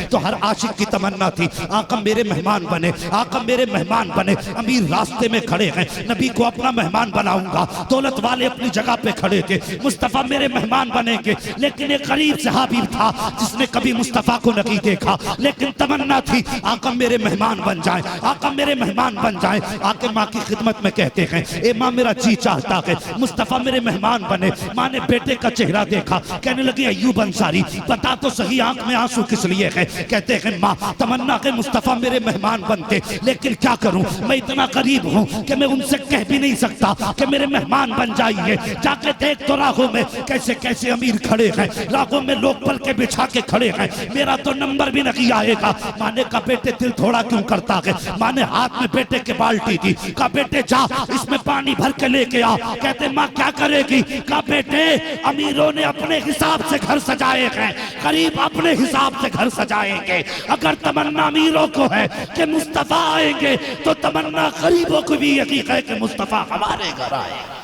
तो हर आशिक की तमन्ना थी आका मेरे मेहमान बने, आका मेरे मेहमान बने। अमीर रास्ते में खड़े हैं, नबी को अपना मेहमान बनाऊंगा। दौलत वाले अपनी जगह पे खड़े थे, मुस्तफ़ा मेरे मेहमान बनेंगे। लेकिन एक गरीब सहाबी था जिसने कभी मुस्तफ़ा को नहीं देखा, लेकिन तमन्ना थी आका मेरे मेहमान बन जाए, आका मेरे मेहमान बन जाए। आके माँ की खिदमत में कहते हैं, ए माँ मेरा जी चाहता है मुस्तफ़ा मेरे मेहमान बने। माँ ने बेटे का चेहरा देखा, कहने लगी अय्यूब अंसारी बता तो सही आंख में आंसू किस लिए है? कहते हैं माँ तमन्ना के मुस्तफ़ा मेरे मेहमान बनते, लेकिन क्या करूं मैं इतना करीब हूं कि मैं उनसे कह भी नहीं सकता कि मेरे मेहमान बन जाइए। जाके देख तो राहों में कैसे कैसे अमीर खड़े हैं, राहों में लोग पल के बिछा के खड़े हैं, मेरा तो नंबर भी नहीं आएगा। माँ ने कहा बेटे दिल थोड़ा क्यों करता है? माँ ने हाथ में बेटे के बाल्टी दी, कहा बेटे जा इसमें पानी भर के लेके आ। कहते माँ क्या करेगी? कहा बेटे अमीरों ने अपने हिसाब से घर सजाए हैं, गरीब अपने हिसाब से घर सजाएंगे। अगर तमन्ना अमीरों को है कि मुस्तफ़ा आएंगे तो तमन्ना गरीबों को भी यकीन है कि मुस्तफ़ा हमारे घर आएगा।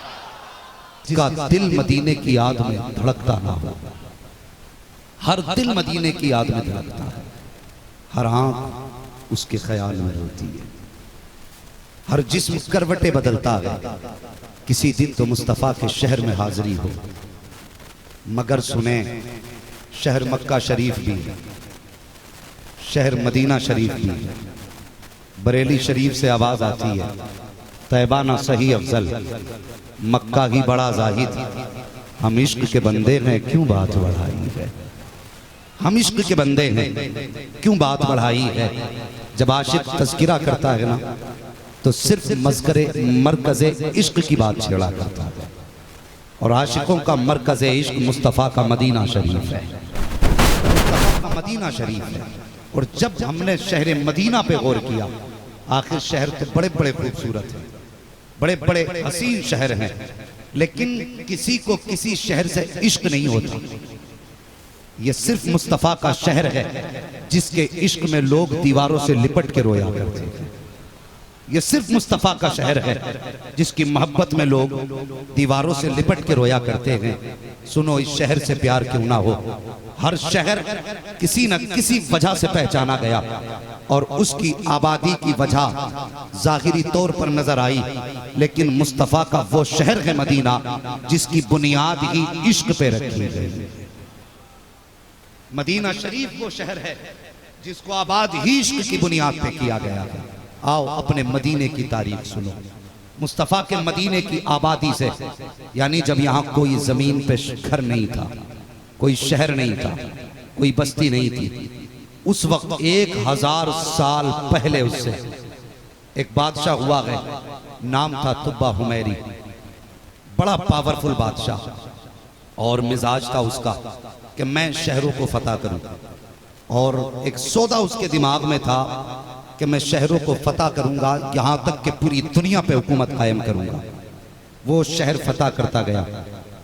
जिसका दिल मदीने की याद में धड़कता ना हो, हर दिल मदीने की याद में धड़कता है, हर आंख उसके ख्याल में रोती है, हर जिस्म करवटे बदलता है। किसी दिन तो मुस्तफ़ा के शहर में हाजिरी हो, मगर सुने शहर मक्का शरीफ भी, शहर मदीना शरीफ भी। बरेली शरीफ से आवाज़ आती है तैबा ना सही अफजल, मक्का ही बड़ा जाहिद। हम इश्क के बंदे हैं क्यों बात बढ़ाई है, हम इश्क के बंदे हैं क्यों बात बढ़ाई है। जब आशिक तज़किरा करता है ना तो सिर्फ मज़करे मरकज़े इश्क की बात छेड़ा करता है, और आशिकों का मरकज़े इश्क मुस्तफ़ा का मदीना शरीफ है, मुस्तफ़ा का मदीना शरीफ है। और जब हमने शहर मदीना पे गौर किया, आखिर शहर तो बड़े बड़े खूबसूरत हैं, बड़े बड़े हसीन शहर हैं, लेकिन किसी को किसी शहर से इश्क नहीं होता। ये सिर्फ मुस्तफ़ा का शहर है जिसके इश्क में लोग दीवारों से लिपट के रोया करते हैं। ये सिर्फ मुस्तफ़ा का शहर है जिसकी मोहब्बत में लोग दीवारों से लिपट के रोया करते हैं। सुनो इस शहर से प्यार क्यों ना हो, हर शहर किसी न किसी वजह से पहचाना गया, और उसकी आबादी की वजह जाहिरी तौर पर नजर आई, लेकिन मुस्तफ़ा का वो शहर है मदीना जिसकी बुनियाद ही इश्क पे रखी गई। मदीना शरीफ वो शहर है जिसको आबाद ही इश्क की बुनियाद पे किया गया है। आओ अपने मदीने की तारीफ सुनो, मुस्तफ़ा के मदीने की आबादी से, यानी जब यहाँ कोई ज़मीन पे घर नहीं था, कोई शहर नहीं था, कोई बस्ती नहीं थी, उस वक्त 1000 साल पहले उससे एक बादशाह हुआ है, नाम था तुब्बा हुमैरी। बड़ा पावरफुल बादशाह, और मिजाज था उसका कि मैं शहरों को फतह करूं, और एक सौदा उसके दिमाग में था कि मैं शहरों को फतह करूंगा, यहाँ तक कि पूरी दुनिया पे हुकूमत कायम करूंगा। वो शहर फतह करता गया,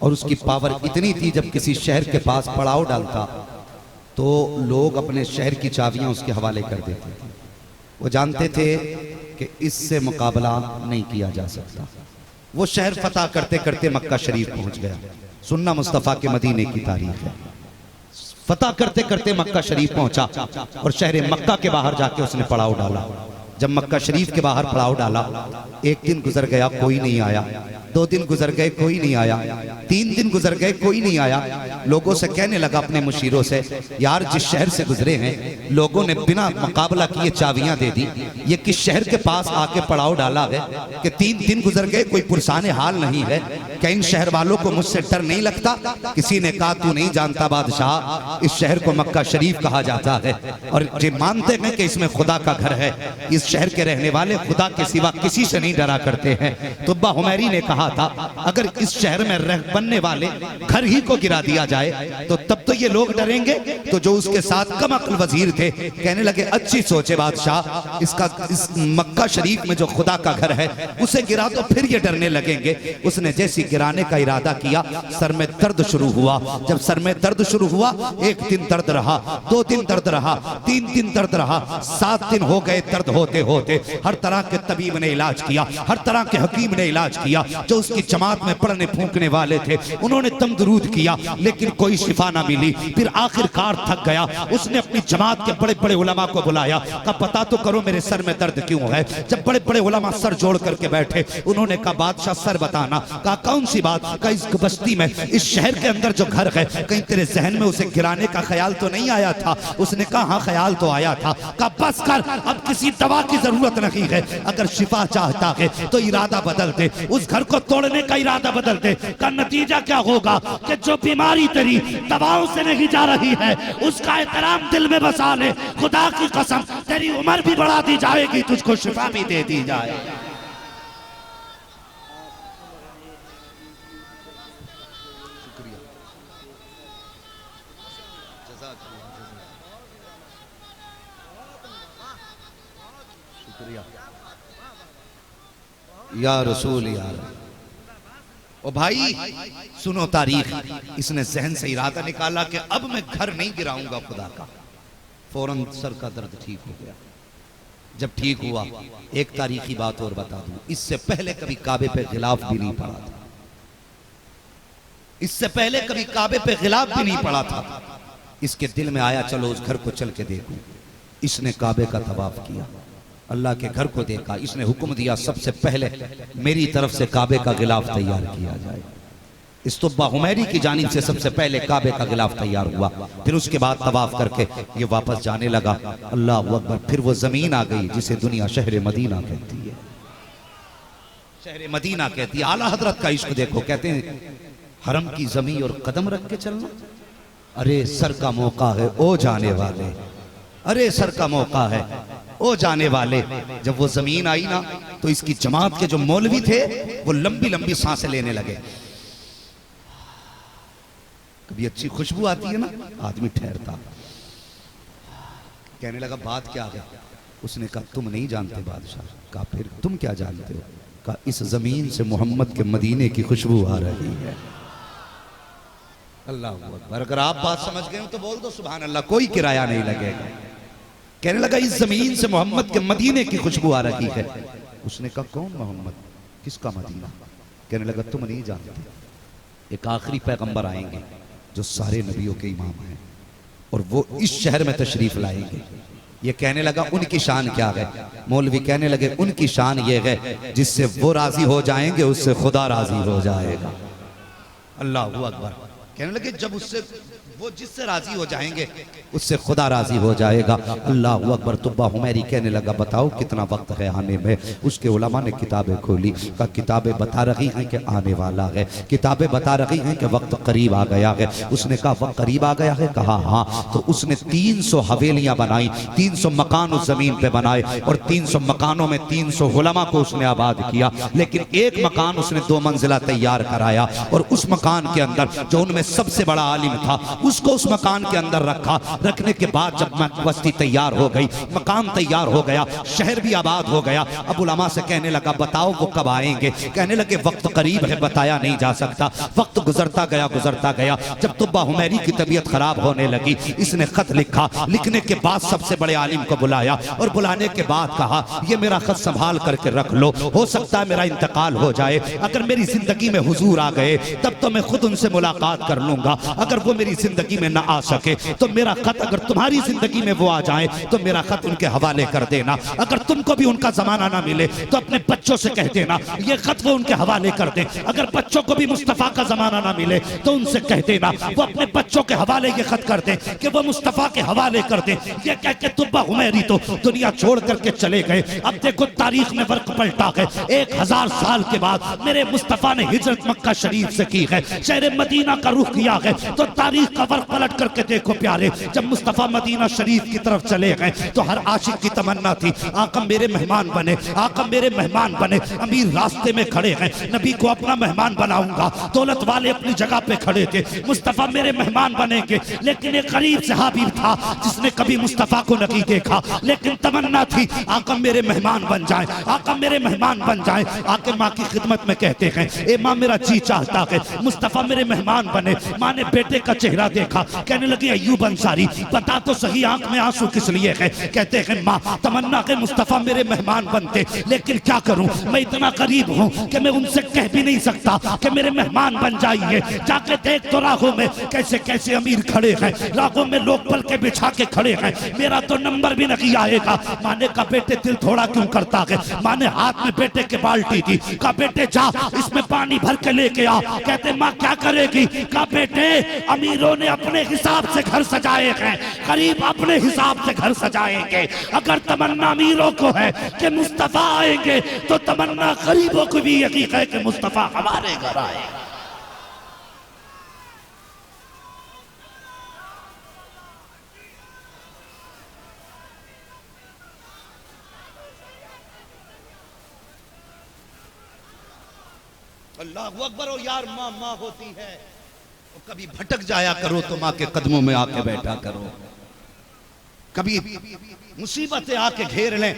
और उसकी पावर इतनी थी जब किसी शहर के पास पड़ाव डालता तो लोग अपने शहर की चाबियां उसके हवाले कर देते थे। वो जानते थे कि इससे मुकाबला नहीं किया जा सकता। वो शहर फतह करते करते मक्का शरीफ पहुंच गया। सुन्ना मुस्तफ़ा के मदीने की तारीफ है। फतह करते करते मक्का शरीफ पहुंचा, और शहर मक्का के बाहर जाके उसने पड़ाव डाला। जब मक्का शरीफ के बाहर पड़ाव डाला, एक दिन गुजर गया कोई नहीं आया, 2 दिन गुजर गए कोई नहीं आया, 3 दिन गुजर गए कोई नहीं आया। लोगों से कहने लगा अपने मुशीरों से, यार जिस शहर से गुजरे हैं लोगों ने बिना मुकाबला किए चाबियां दे दी, ये किस शहर के पास आके पड़ाव डाला है कि 3 दिन गुजर गए कोई पुरसाने हाल नहीं है। क्या इन शहर वालों को मुझसे डर नहीं लगता? किसी ने कहा तू नहीं जानता बादशाह, इस शहर को मक्का शरीफ कहा जाता है, और ये मानते हैं कि इसमें खुदा का घर है। इस शहर के रहने वाले खुदा के सिवा किसी से नहीं डरा करते हैं। तुब्बा हुमैरी ने कहा था अगर इस शहर में रह बनने वाले घर ही को गिरा दिया जाए तो तब तो ये लोग डरेंगे। तो जो उसके साथ कम अक्ल वजीर थे कहने लगे अच्छी सोचे बादशाह, इसका इस मक्का शरीफ में जो खुदा का घर है उसे गिरा दो फिर ये डरने लगेंगे। उसने जैसी गिराने का इरादा किया, सर में दर्द शुरू हुआ। जब सर में दर्द शुरू हुआ, 1 दिन दर्द रहा, 2 दिन दर्द रहा, 3 दिन दर्द रहा, 7 दिन हो गए दर्द होते होते। हर तरह के तबीब ने इलाज किया, हर तरह के हकीम ने इलाज किया, जो उसकी जमात में पढ़ने फूंकने वाले थे, उन्होंने दम दरूद किया लेकिन कोई शिफा ना मिली। फिर आखिरकार थक गया, उसने अपनी जमात के बड़े बड़े उलमा को बुलाया, कहा पता तो करो मेरे सर में दर्द क्यों है। जब बड़े बड़े उलमा सर जोड़ करके बैठे, उन्होंने कहा बादशाह सर बताना। कहा कौन सी बात। कहा इस बस्ती में, इस शहर के अंदर जो घर है, कहीं तेरे जहन में उसे गिराने का ख्याल तो नहीं आया था। उसने कहा हाँ ख्याल तो आया था। कहा बस कर, अब किसी दवा की जरूरत नहीं है, अगर शिफा चाहता है तो इरादा बदल दे, उस घर को तोड़ने का इरादा बदल दे। का नतीजा क्या होगा कि जो बीमारी तेरी दवाओं से नहीं जा रही है, उसका एहतराम दिल में बसा ले। खुदा की कसम तेरी उम्र भी बढ़ा दी जाएगी, तुझको शिफा भी दे दी जाएगी। या रसूल यार। ओ भाई सुनो तारीख। इसने जहन से इरादा निकाला कि अब मैं घर नहीं गिराऊंगा खुदा का। फौरन सर का दर्द ठीक हो गया। जब ठीक हुआ, एक तारीखी बात और बता दूं, इससे पहले कभी काबे पे गिलाफ भी नहीं पड़ा था। इससे पहले कभी काबे पे गिलाफ भी नहीं पड़ा था। इसके दिल में आया चलो उस घर को चल के देखूं। इसने काबे का तवाफ किया, अल्लाह के घर को देखा। इसने हुक्म दिया सबसे पहले मेरी तरफ से काबे का गिलाफ तैयार किया जाए। इस्तुब्बा हुमैरी की जानिब से सबसे पहले काबे का गिलाफ तैयार हुआ। फिर उसके बाद तवाफ करके ये वापस जाने लगा। अल्लाह अकबर। फिर वो जमीन आ गई जिसे दुनिया शहर मदीना कहती है। शहर मदीना कहती है। आला हजरत का इश्क देखो, कहते हैं हरम की जमीन और कदम रख के चलना। अरे सर का मौका है ओ जाने वाले, अरे सर का मौका है ओ जाने वाले। जब वो जमीन आई ना, तो इसकी जमात के जो मौलवी थे वो लंबी लंबी सांसें लेने लगे। कभी अच्छी खुशबू आती है ना, आदमी ठहरता। कहने लगा बात क्या है। उसने कहा तुम नहीं जानते बादशाह। कहा फिर तुम क्या जानते हो। कहा इस जमीन से मोहम्मद के मदीने की खुशबू आ रही है। अल्लाह अकबर। अगर आप बात समझ गए हो तो बोल दो सुभान अल्लाह, कोई किराया नहीं लगेगा। कहने लगा इस जमीन से मोहम्मद के मदीने की खुशबू आ रही है। उसने कहा कौन मोहम्मद, किसका मदीना। कहने लगा तुम नहीं जानते, एक आखिरी पैगंबर आएंगे जो सारे नबियों के इमाम हैं, और वो इस शहर में तशरीफ लाएंगे। ये कहने लगा उनकी शान क्या है। मौलवी कहने लगे उनकी शान ये है जिससे वो राजी हो जाएंगे उससे खुदा राजी हो जाएगा। अल्लाह अकबर। कहने लगे जब उससे वो जिससे राजी हो जाएंगे उससे खुदा राजी हो जाएगा। अल्लाह अकबर। तुब्बा हुमैरी कहने लगा बताओ कितना वक्त है आने में। उसके उलमा ने किताबें खोली, का किताबें बता रही हैं कि आने वाला है, किताबें बता रही हैं कि वक्त करीब आ गया है। उसने कहा वक्त करीब आ गया है। कहा हाँ। तो उसने 300 हवेलियां बनाई, 300 मकान उस जमीन पे बनाए, और 300 मकानों में 300 उलमा को उसने आबाद किया। लेकिन एक मकान उसने 2 मंजिला तैयार कराया, और उस मकान के अंदर जो उनमें सबसे बड़ा आलिम था उसको उस मकान के अंदर रखा। रखने के बाद जब बस्ती तैयार हो गई, मकान तैयार हो गया, शहर भी आबाद हो गया। अब उलमा से कहने लगा बताओ वो कब आएंगे। कहने लगे वक्त करीब है, बताया नहीं जा सकता। वक्त गुजरता गया गुजरता गया। जब तुब्बा हुमैरी की तबीयत खराब होने लगी, इसने खत लिखा। लिखने के बाद सबसे बड़े आलिम को बुलाया, और बुलाने के बाद कहा ये मेरा खत संभाल करके रख लो, हो सकता है मेरा इंतकाल हो जाए। अगर मेरी जिंदगी में हुजूर आ गए तब तो मैं खुद उनसे मुलाकात कर लूंगा। अगर वो मेरी जिंदगी में ना आ सके तो मेरा खत, अगर तुम्हारी जिंदगी में वो आ जाए तो मेरा खत उनके हवाले कर देना। अगर तुमको भी उनका जमाना ना मिले तो अपने बच्चों से कह देना ये खत वो उनके हवाले कर दे। अगर बच्चों को भी मुस्तफा का जमाना ना मिले तो उनसे कह देना वो अपने बच्चों के हवाले ये खत कर दे कि वो मुस्तफा के हवाले कर दे। ये कह के तुब्बा हुमैरी तो दुनिया छोड़ करके चले गए। अब देखो तारीख में वर्क पलटा है। 1000 साल के बाद मेरे मुस्तफा ने हिजरत मक्का शरीफ से की है, शहर मदीना का रुख किया है। तो तारीख का वर्क पलट करके देखो प्यारे, जब मुस्तफा मदीना शरीफ की तरफ चले गए तो हर आशिक की तमन्ना थी आका मेरे मेहमान बने, आका मेरे मेहमान बने। अमीर रास्ते में खड़े हैं, नबी को अपना मेहमान बनाऊंगा। दौलत वाले अपनी जगह पे खड़े थे, मुस्तफा मेरे मेहमान बनेंगे। लेकिन एक गरीब सहाबी था जिसने कभी मुस्तफा को नहीं देखा, लेकिन तमन्ना थी आका मेरे मेहमान बन जाए, आका मेरे मेहमान बन जाए। आके माँ की खिदमत में कहते हैं ए माँ मेरा जी चाहता है मुस्तफा मेरे मेहमान बने। माँ ने बेटे का चेहरा देखा। कहने लगी अय्यूब अंसारी बता तो सही आंख में आंसू किस लिए है? कहते हैं माँ तमन्ना के मुस्तफा मेरे मेहमान बनते, लेकिन क्या करूं मैं इतना करीब हूं कि मैं उनसे कह भी नहीं सकता कि मेरे मेहमान बन जाइए। जाके देख तो राहों में कैसे कैसे अमीर खड़े हैं, राहों में लोग पल के बिछा के खड़े हैं, मेरा तो नंबर भी नहीं आएगा। माने का बेटे दिल थोड़ा क्यों करता है? माने हाथ में बेटे के बाल्टी थी, का बेटे जा इसमें पानी भर के लेके आ। कहते माँ क्या करेगी? का बेटे अमीरों ने अपने हिसाब से घर सजाए हैं, गरीब अपने हिसाब से घर सजाएंगे। अगर तमन्ना अमीरों को है कि मुस्तफा आएंगे तो तमन्ना गरीबों को भी यकीन है कि मुस्तफा हमारे घर आएगा। अल्लाहु अकबर। ओ यार माँ माँ होती है, तो कभी भटक जाया करो तो माँ के कदमों में आके बैठा करो। कभी मुसीबतें आके घेर लें,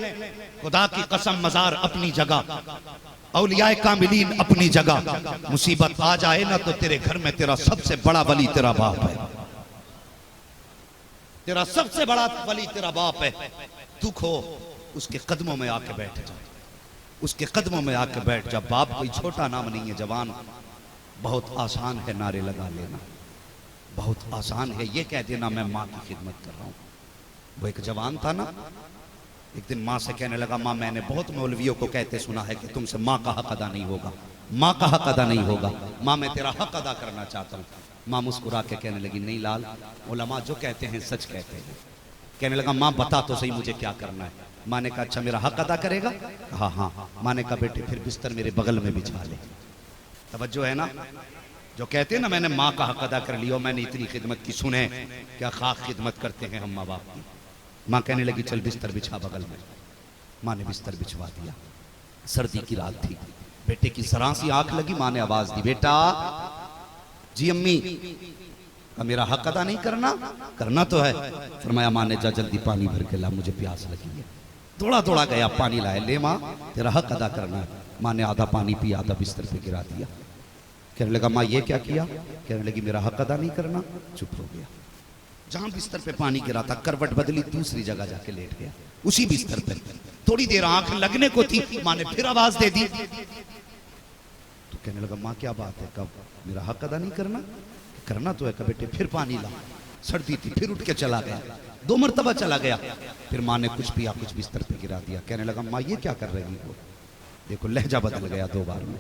खुदा की कसम मजार अपनी जगह, औलियाए कामिलीन अपनी जगह। मुसीबत आ जाए ना तो तेरे घर में तेरा सबसे बड़ा वली तेरा बाप है, तेरा सबसे बड़ा वली तेरा बाप है। दुख हो उसके कदमों में आके बैठ जा, उसके कदमों में आके बैठ जा। बाप कोई छोटा नाम नहीं है जवान। बहुत आसान है नारे लगा लेना, बहुत आसान है ये कह देना मैं माँ की खिदमत कर रहा हूँ। वो एक जवान था ना, एक दिन माँ से कहने लगा माँ मैंने बहुत मौलवियों को कहते सुना है कि तुमसे माँ का हक अदा नहीं होगा, माँ का हक अदा नहीं होगा। माँ मैं तेरा हक अदा करना चाहता हूँ। माँ मुस्कुरा के कहने लगी नहीं लाल, उलमा जो कहते हैं सच कहते हैं। कहने लगा माँ बता तो सही मुझे क्या करना है? माँ ने कहा अच्छा मेरा हक अदा करेगा? हाँ हाँ। माँ ने कहा बेटे फिर बिस्तर मेरे बगल में बिछा ले। तवज्जो है ना? जो कहते हैं ना मैंने माँ का हक अदा कर लिया, मैंने इतनी खिदमत की, सुने क्या खाक खिदमत करते हैं हम माँ बाप की। माँ कहने लगी चल बिस्तर बिछा बगल में। माँ ने बिस्तर बिछवा दिया। सर्दी की रात थी, बेटे की जरा सी आंख लगी, माँ ने आवाज दी बेटा। जी अम्मी। का मेरा हक अदा नहीं करना? करना तो है। फरमाया माँ ने जा जल्दी पानी भर के ला, मुझे प्यास लगी है। थोड़ा थोड़ा गया पानी लाए, ले माँ तेरा हक अदा करना है। माँ ने आधा पानी पिया, आधा बिस्तर पे गिरा दिया। कहने लगा माँ ये क्या किया? कहने लगी मेरा हक अदा नहीं करना। चुप हो गया। जहां बिस्तर पे पानी गिरा था करवट बदली, दूसरी जगह जाके लेट गया उसी बिस्तर पे। थोड़ी देर आंख लगने को थी, माँ ने फिर आवाज दे दी। तो कहने लगा माँ क्या बात है, कब मेरा हक अदा नहीं करना? करना तो है। कब बेटे फिर पानी ला। सर्दी थी, फिर उठ के चला गया, 2 मरतबा चला गया। फिर माँ ने कुछ पिया, कुछ बिस्तर पे गिरा दिया। कहने लगा माँ ये क्या कर रही हो? देखो लहजा बदल गया 2 बार में।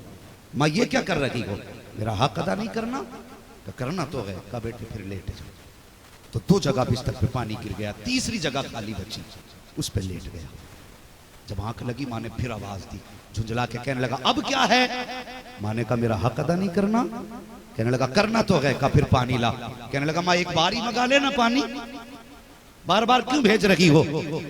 माँ ये क्या कर रही हो? मेरा हक अदा नहीं करना? तो करना तो है। कहा बेटे फिर लेट जाओ। तो 2 जगह बिस्तर पे पानी गिर गया, तीसरी जगह खाली बची, उस पे लेट गया। जब आंख लगी माँ ने फिर आवाज दी, झुंझला के कहने लगा अब क्या है? माँ ने कहा मेरा हक अदा नहीं करना? कहने लगा करना तो है। कहा फिर पानी ला। कहने लगा माँ एक बार ही मंगा लेना पानी, बार बार क्यों भेज रही हो?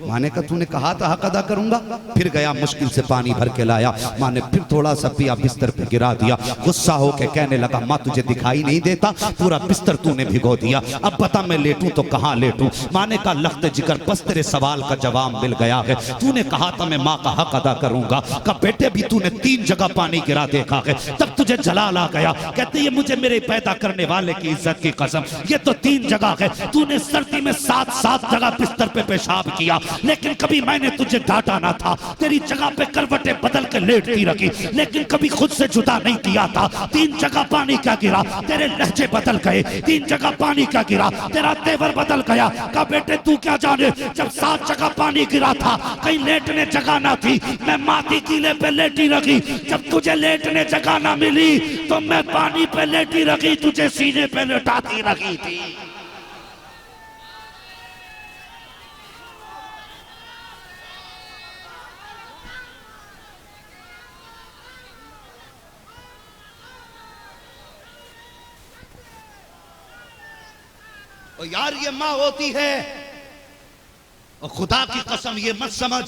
माँ ने कहा तूने कहा था हक अदा करूंगा। फिर गया मुश्किल से पानी भर के लाया। माँ ने फिर थोड़ा सा पिया, बिस्तर पे गिरा दिया। गुस्सा होके कहने लगा माँ तुझे दिखाई नहीं देता, पूरा बिस्तर तूने भिगो दिया, अब बता मैं लेटूं तो कहाँ लेटूं? माँ ने कहा लख्त जिगर बस तेरे सवाल का जवाब मिल गया है। तूने कहा था मैं माँ का हक अदा करूंगा। कहा बेटे भी तूने 3 जगह पानी गिरा देखा है, तब तुझे जलाल आ गया। कहते ये मुझे मेरे पैदा करने वाले की इज्जत की कसम, ये तो 3 जगह है। तूने सर्दी में 7 जगह बिस्तर पे पेशाब किया, लेकिन कभी मैंने तुझे डांटा ना था। तेरी जगह पे करवटें बदल के लेटती रखी, लेकिन कभी खुद से जुदा नहीं किया था। 3 जगह पानी क्या गिरा, तेरे लहजे बदल गए। 3 जगह पानी क्या गिरा, तेरा तेवर बदल गया। कहा बेटे तू क्या जाने, जब 7 जगह पानी गिरा था कहीं लेटने जगह ना थी, मैं माटी कीले पे लेटी रखी। जब तुझे लेटने जगह ना मिली तो मैं पानी पे लेटी रखी, तुझे सीने पे लेटाती रखी थी। और यार ये माँ होती है, और खुदा की कसम ये मत समझ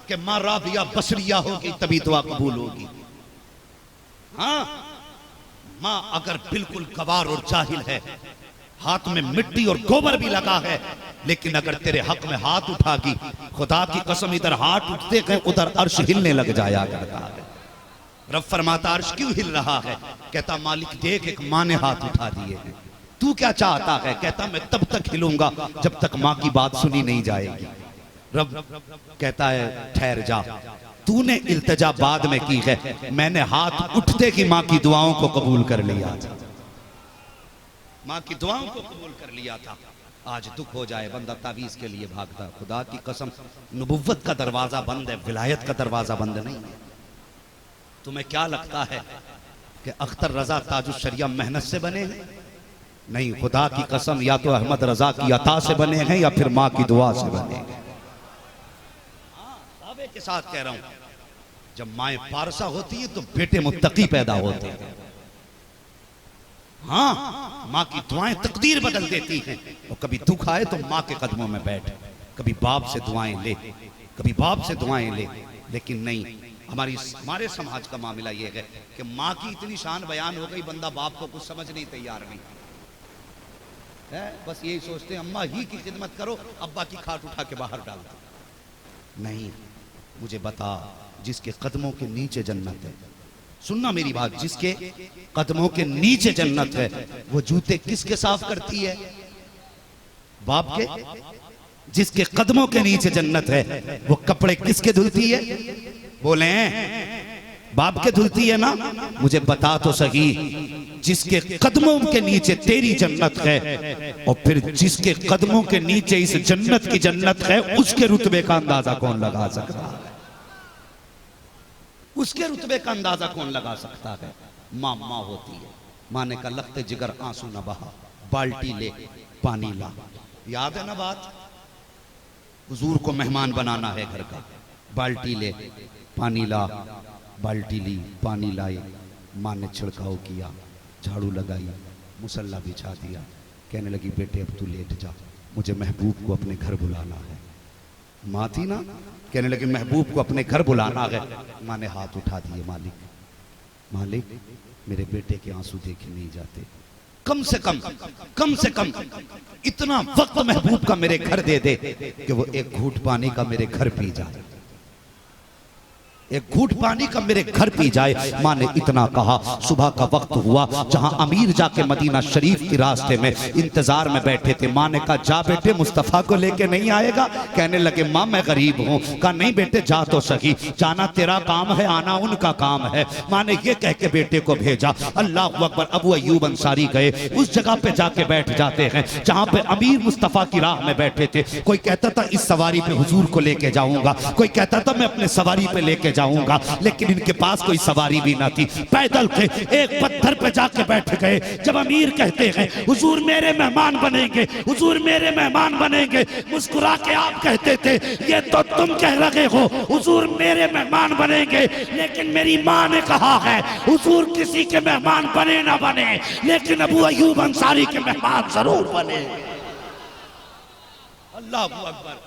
कि माँ राबिया बसरिया होगी तभी दुआ कबूल होगी। हाँ माँ अगर बिल्कुल गवार और जाहिल है, हाथ में मिट्टी और गोबर भी लगा है, लेकिन अगर तेरे हक में हाथ उठागी, खुदा की कसम इधर हाथ उठते हैं उधर अर्श हिलने लग जाया करता है। रब फरमाता अर्श क्यों हिल रहा है? कहता मालिक देख एक माँ ने हाथ उठा दिए हैं, तू क्या चाहता है? कहता मैं तब तक हिलूंगा जब तक माँ की बात सुनी नहीं जाएगी। रब कहता है ठहर जा, तूने इल्तिजा बाद में की है, मैंने हाथ उठते की माँ की दुआओं को कबूल कर लिया था, माँ की दुआओं को कबूल कर लिया था। आज दुख हो जाए बंदा तावीज के लिए भागता। खुदा की कसम, नबुव्वत का दरवाजा बंद है, विलायत का दरवाजा बंद नहीं है। तुम्हें क्या लगता है कि अख्तर रजा ताजुश शरिया मेहनत से बने हैं? नहीं, खुदा की कसम, या तो अहमद रजा की अता से बने हैं या फिर माँ की दुआ से बने हैं। दावे के साथ कह रहा हूं, जब माएं पारसा होती है तो बेटे मुत्तकी पैदा होते हैं। हाँ, माँ की दुआएं तकदीर बदल देती हैं। और कभी दुख आए तो माँ के कदमों में बैठ, कभी बाप से दुआएं ले, कभी बाप से दुआएं ले। लेकिन नहीं, हमारे समाज का मामला यह है कि माँ की इतनी शान बयान हो गई, बंदा बाप को कुछ समझ नहीं तैयार नहीं है। बस यही सोचते हैं अम्मा ही की खिदमत करो, अब्बा की खाट उठा के बाहर डाल दो। नहीं, मुझे बता, जिसके कदमों के नीचे जन्नत है, सुनना मेरी बात, जिसके कदमों के नीचे जन्नत है, वो जूते किसके साफ करती है? बाप के। जिसके कदमों के नीचे जन्नत है, वो कपड़े किसके धुलती है? बोले बाप के धुलती है ना? मुझे बता तो सही, जिसके कदमों के नीचे तेरी जन्नत है, और फिर जिसके कदमों के नीचे इस जन्नत की जन्नत है, उसके रुतबे का अंदाजा कौन लगा सकता है? उसके रुतबे का अंदाजा कौन लगा सकता है? माँ माँ होती है। माँ ने कहा लगते जिगर आंसू न बहा, बाल्टी ले पानी ला। याद है ना बात? हुजूर को मेहमान बनाना है घर का, बाल्टी ले पानी ला। बाल्टी ली, पानी लाई, माँ ने छिड़काव किया, झाड़ू लगाई, मुसल्ला बिछा दिया। कहने लगी बेटे अब तू लेट जा, मुझे महबूब को अपने घर बुलाना है। माँ थी ना, कहने लगी महबूब को अपने घर बुलाना है। माँ ने हाथ उठा दिए, मालिक मेरे बेटे के आंसू देखे नहीं जाते, कम से कम इतना वक्त महबूब का मेरे घर दे दे कि वो एक घूंट पानी का मेरे घर पी जाए, एक घूंट पानी का मेरे घर पी जाए। माँ ने इतना कहा। सुबह का वक्त हुआ, जहां अमीर जाके मदीना शरीफ के रास्ते में इंतजार में बैठे थे। माँ ने कहा जा बेटे, मुस्तफ़ा को लेके नहीं आएगा? कहने लगे माँ मैं गरीब हूँ। कहा नहीं बेटे जा तो सही, जाना तेरा काम है, आना उनका काम है। माँ ने ये कह के बेटे को भेजा। अल्लाह अकबर। अबू अय्यूब अंसारी गए, उस जगह पे जाके बैठ जाते हैं जहां पे अमीर मुस्तफ़ा की राह में बैठे थे। कोई कहता था इस सवारी पे हुजूर को लेके जाऊंगा, कोई कहता था मैं अपने सवारी पे लेके जाऊंगा, लेकिन इनके पास कोई सवारी भी ना थी, पैदल थे। एक पत्थर पे जाके बैठ गए। जब अमीर कहते हैं हुजूर मेरे मेहमान बनेंगे, हुजूर मेरे मेहमान बनेंगे, मुस्कुरा के आप कहते थे ये तो तुम कह रहे हो हुजूर मेरे मेहमान बनेंगे, लेकिन मेरी माँ ने कहा है हुजूर किसी के मेहमान बने ना बने, लेकिन अबू अय्यूब अंसारी के मेहमान जरूर बने। अल्लाह अकबर।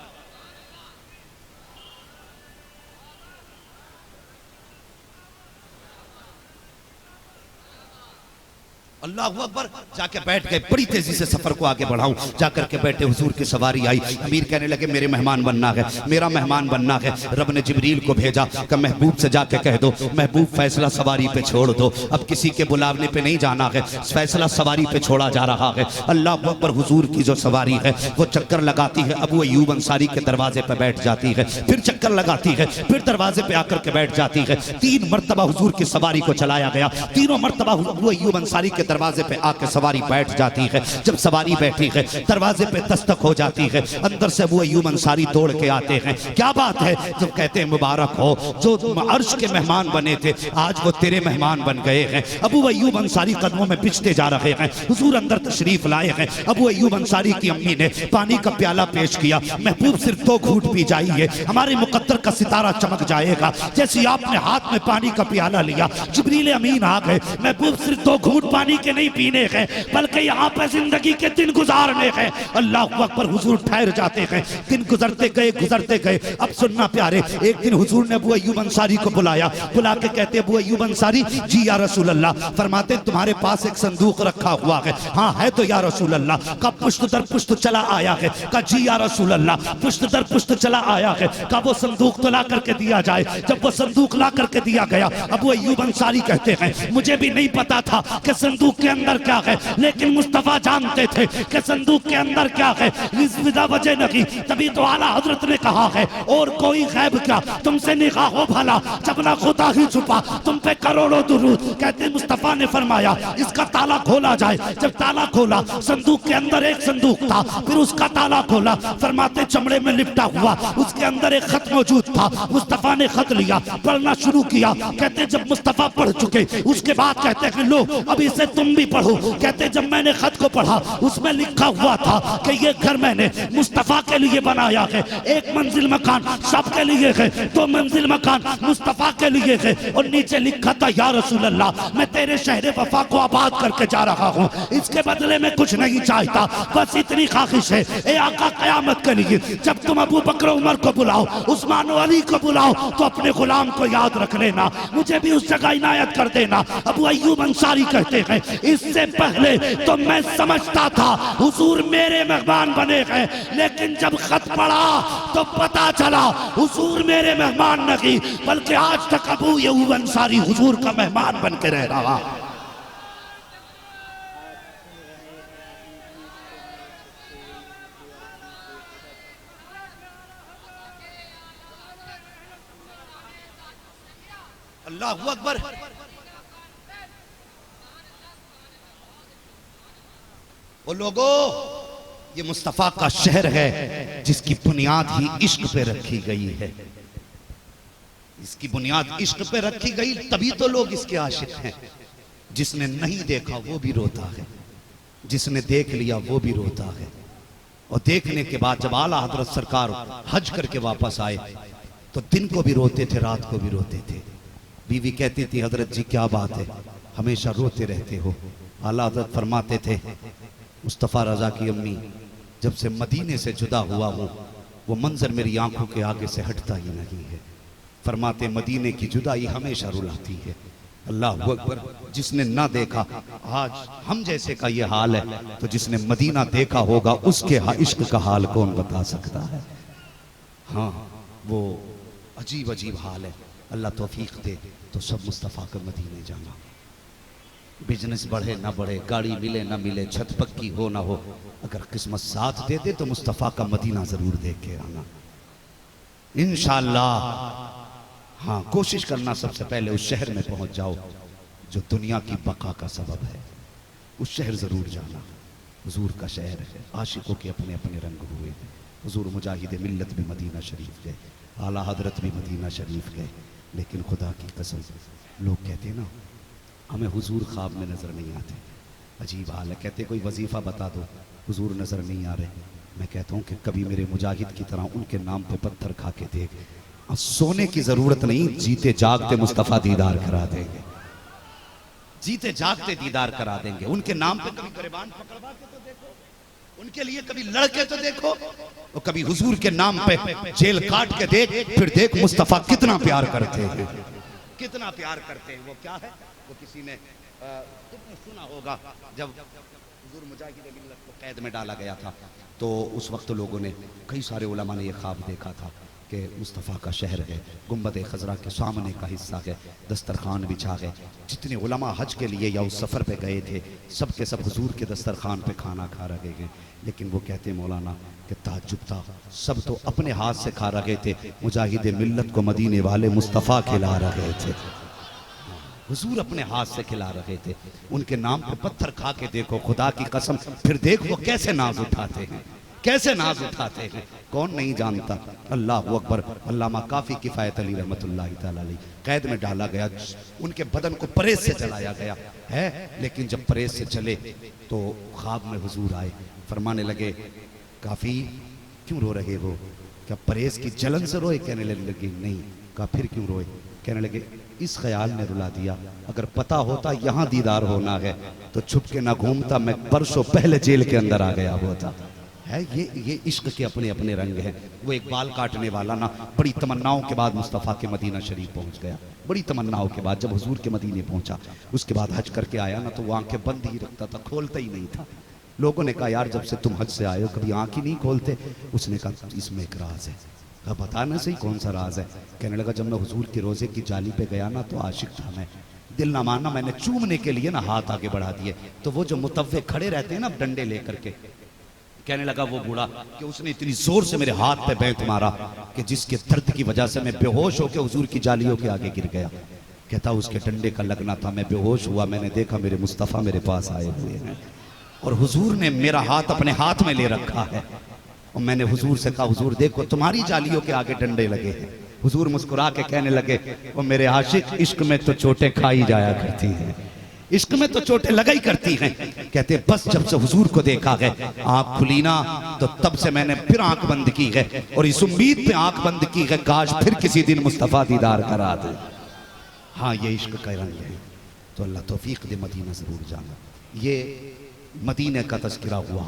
अल्लाह अकबर। जाके बैठ गए। बड़ी तेजी से सफर को आगे बढ़ाऊं, जाकर के बैठे, हुजूर की सवारी आई। अमीर कहने लगे मेरे मेहमान बनना है, मेरा मेहमान बनना है। रब ने जिब्रील को भेजा कि महबूब से जाके कह दो महबूब फैसला सवारी पे छोड़ दो, अब किसी के बुलावने पे नहीं जाना है, फैसला सवारी पे छोड़ा जा रहा है। अल्लाह अकबर। हुजूर की जो सवारी है वो चक्कर लगाती है, अबू अय्यूब अंसारी के दरवाजे पे बैठ जाती है, फिर चक्कर लगाती है, फिर दरवाजे पे आकर के बैठ जाती है। 3 मरतबा हुजूर की सवारी को चलाया गया। तीनों मरतबा अबू अय्यूब अंसारी के दरवाजे पे आके सवारी बैठ जाती है। जब सवारी बैठी है, दरवाजे पे दस्तक हो जाती है। अंदर से अबू अय्यूब अंसारी दौड़ के आते हैं। क्या बात है? तो कहते हैं मुबारक हो, जो अर्श के मेहमान बने थे आज वो तेरे मेहमान बन गए हैं। अबू अय्यूब अंसारी कदमों में पिछते जा रहे हैं। हुजूर अंदर तशरीफ लाए हैं। अबू अय्यूब अंसारी की अम्मी ने पानी का प्याला पेश किया। महबूब सिर्फ 2 घूंट पी जाइए, हमारे मुकद्दर का सितारा चमक जाएगा। जैसे आपने हाथ में पानी का प्याला लिया, जिब्रील अमीन आ गए। महबूब सिर्फ 2 घूंट पानी के नहीं पीने हैं, बल्कि यहाँ पे जिंदगी के दिन गुजारने हैं। अल्लाह अकबर। हुजूर ठहर जाते हैं। दिन गुजरते गए। अब सुनना प्यारे, एक दिन हुजूर ने अबू अय्यूब अंसारी को बुलाया। बुला के कहते अबू अय्यूब अंसारी जी या रसूल अल्लाह। फरमाते तुम्हारे पास एक संदूक रखा हुआ है? हाँ है तो या रसूल अल्लाह। का पुष्ट दर पुष्ट चला आया है? का जी या रसूल अल्लाह। पुष्ट दर पुष्ट चला आया है? का वो संदूक तो ला करके दिया जाए। जब वो संदूक ला करके दिया गया, अबू अय्यूब अंसारी कहते हैं मुझे भी नहीं पता था कि संदूक संदूक के अंदर क्या है, लेकिन मुस्तफा जानते थे कि संदूक के अंदर क्या है। इस विदा वजह नहीं, तभी तो आला हजरत ने कहा है और कोई गैब क्या तुमसे निगाहो भला, जब ना खुदा ही छुपा तुम पे करोड़ों दुरूद। कहते मुस्तफा ने फरमाया इसका ताला खोला जाए। जब ताला खोला, संदूक के अंदर एक संदूक था, फिर उसका ताला खोला, फरमाते चमड़े में लिपटा हुआ उसके अंदर एक खत मौजूद था। मुस्तफा ने खत लिया, पढ़ना शुरू किया। कहते जब मुस्तफा पढ़ चुके उसके बाद कहते हैं लो अब इसे तुम भी पढ़ो। कहते जब मैंने खत को पढ़ा उसमें लिखा हुआ था कि ये घर मैंने मुस्तफा के लिए बनाया है। एक मंजिल मकान सबके लिए है, दो मंजिल मकान मुस्तफा के लिए है। और नीचे लिखा था या रसूल अल्लाह, मैं तेरे शहर वफा को आबाद करके जा रहा हूँ, इसके बदले में कुछ नहीं चाहता, बस इतनी ख्वाहिश है ए आका कयामत के लिए जब तुम अबू बकर उमर को बुलाओ, उस्मान अली को बुलाओ, तो अपने गुलाम को याद रख लेना, मुझे भी उस जगह इनायत कर देना। अबू अय्यूब अंसारी कहते हैं इससे पहले तो मैं समझता था हुजूर मेरे मेहमान बने हैं, लेकिन जब खत पढ़ा तो पता चला हुजूर मेरे मेहमान नहीं, बल्कि आज तक अबू अय्यूब अंसारी हुजूर का मेहमान बन के रह रहा। अल्लाहू अकबर। ओ लोगों, ये मुस्तफा का शहर है जिसकी बुनियाद ही इश्क पे रखी गई है। इसकी बुनियाद इश्क पे रखी गई, तभी तो लोग इसके आशिक हैं। जिसने नहीं देखा वो भी रोता है, जिसने देख लिया वो भी रोता है। और देखने के बाद जब आला हजरत सरकार हज करके वापस आए तो दिन को भी रोते थे, रात को भी रोते थे। बीवी कहती थी हजरत जी क्या बात है, हमेशा रोते रहते हो। आला हजरत फरमाते थे मुस्तफ़ा रज़ा की अम्मी जब से मदीने से जुदा हुआ हूँ वो मंजर मेरी आंखों के आगे से हटता ही नहीं है। फरमाते मदीने की जुदाई हमेशा रुलाती है। अल्लाह अकबर। जिसने ना देखा, आज हम जैसे का ये हाल है, तो जिसने मदीना देखा होगा उसके इश्क का हाल कौन बता सकता है। हाँ, वो अजीब अजीब हाल है। अल्लाह तौफीक दे तो सब मुस्तफ़ा के मदीने जाना। बिजनेस बढ़े ना बढ़े, गाड़ी मिले ना मिले, छत पक्की हो ना हो, अगर किस्मत साथ दे दे तो मुस्तफ़ा का मदीना जरूर देख के आना इंशाअल्लाह। हाँ, कोशिश करना सबसे पहले उस शहर में पहुंच जाओ जो दुनिया की बका का सबब है। उस शहर जरूर जाना। हुजूर का शहर है, आशिकों के अपने अपने रंग हुए। हुजूर मुजाहिद मिल्लत भी मदीना शरीफ गए, आला हजरत भी मदीना शरीफ गए। लेकिन खुदा की कसम, लोग कहते ना हमें हुजूर ख्वाब में नजर नहीं आते। अजीब हाल है। कहते कोई वजीफा बता दो, हुजूर नजर नहीं आ रहे। मैं कहता हूँ कि कभी मेरे मुजाहिद की तरह उनके नाम पे पत्थर खा के देख। सोने की जरूरत नहीं, जीते जागते मुस्तफा दीदार करा देंगे, जीते जागते दीदार करा देंगे। उनके नाम पे कभी गिरबान पकड़वा के तो देखो, उनके लिए कभी लड़के तो देखो, और कभी हुजूर के नाम पे जेल काट के देख, फिर देख मुस्तफा कितना प्यार करते हैं, कितना प्यार करते हैं। वो क्या है, वो किसी ने तुमने सुना होगा जब हुजूर मुजाहिद मिल्लत को कैद में डाला गया था तो उस वक्त लोगों ने, कई सारे उलमा ने यह ख्वाब देखा था कि मुस्तफ़ा का शहर है, गुंबद खजरा के सामने का हिस्सा है, दस्तरखान बिछा है। जितने उलमा हज के लिए या उस सफ़र पे गए थे सब के सब हुजूर के दस्तरखान पे खाना खा रहे हैं। लेकिन वो कहते मौलाना कि ताज्जुब था, सब तो अपने हाथ से खा रहे थे, मुजाहिद मिल्लत को मदीने वाले मुस्तफ़ा खिला रहे थे। हुजूर अपने हाथ से खिला रहे थे। उनके नाम पे पत्थर खा के देखो, खुदा की कसम, फिर देख वो कैसे नाज उठाते हैं, कैसे नाज उठाते हैं, कौन नहीं जानता। अल्लाह अकबर। अल्लामा काफ़ी किफ़ायत अली रहमतुल्लाहि तआला अलैह कैद में डाला गया, उनके बदन को परेज से जलाया गया है। लेकिन जब परेज से चले तो ख्वाब में हुजूर आए, फरमाने लगे काफ़ी क्यों रो रहे हो, क्या परेज की जलन से रोए? कहने लगे नहीं। कहा फिर क्यों रोए? कहने लगे इस ख्याल ने रुला दिया, अगर पता होता यहाँ दीदार होना है तो छुप के ना घूमता, मैं बरसों पहले जेल के अंदर आ गया होता है। ये इश्क के अपने अपने रंग हैं। वो एक बाल काटने वाला ना बड़ी तमन्नाओं के बाद मुस्तफ़ा के मदीना शरीफ पहुंच गया, बड़ी तमन्नाओं के बाद जब हुजूर के मदीने पहुंचा, उसके बाद हज करके आया ना तो वो आंखें बंद ही रखता था, खोलता ही नहीं था। लोगों ने कहा यार जब से तुम हज से आए हो कभी आंख ही नहीं खोलते। उसने कहा इसमें एक राज है। कहा बताना सही कौन सा राज है? कहने लगा जब मैं हुजूर के रोज़े की जाली पे गया ना तो आशिक था मैं, दिल ना मानना, मैंने चूमने के लिए ना हाथ आगे बढ़ा दिए, तो वो जो मुतव्वे खड़े रहते हैं ना डंडे लेकर के, कहने लगा वो बूढ़ा कि उसने इतनी जोर से मेरे हाथ पे बैंत मारा कि जिसके दर्द की वजह से मैं बेहोश होकर हुजूर की जालियों के आगे गिर गया। कहता उसके डंडे का लगना था, मैं बेहोश हुआ, मैंने देखा मेरे मुस्तफ़ा मेरे पास आए हुए हैं और हुजूर ने मेरा हाथ अपने हाथ में ले रखा है। और मैंने हुजूर से कहा, हुजूर देखो तुम्हारी जालियों के आगे डंडे लगे हैं। हुजूर मुस्कुरा के कहने लगे, वो मेरे आशिक, इश्क में तो चोटें खाई जाया करती हैं, इश्क में तो चोटें लगा ही करती हैं। कहते बस जब से हुजूर को देखा है, आंख खुली ना तो तब से मैंने फिर आंख बंद की है और इस उम्मीद पे आंख बंद की है, काश फिर किसी दिन मुस्तफ़ा दीदार करा दे। हाँ ये इश्क का रंग है, तो अल्लाह तौफीक दे, मदीना जरूर जाना। ये मदीने का तज़किरा हुआ।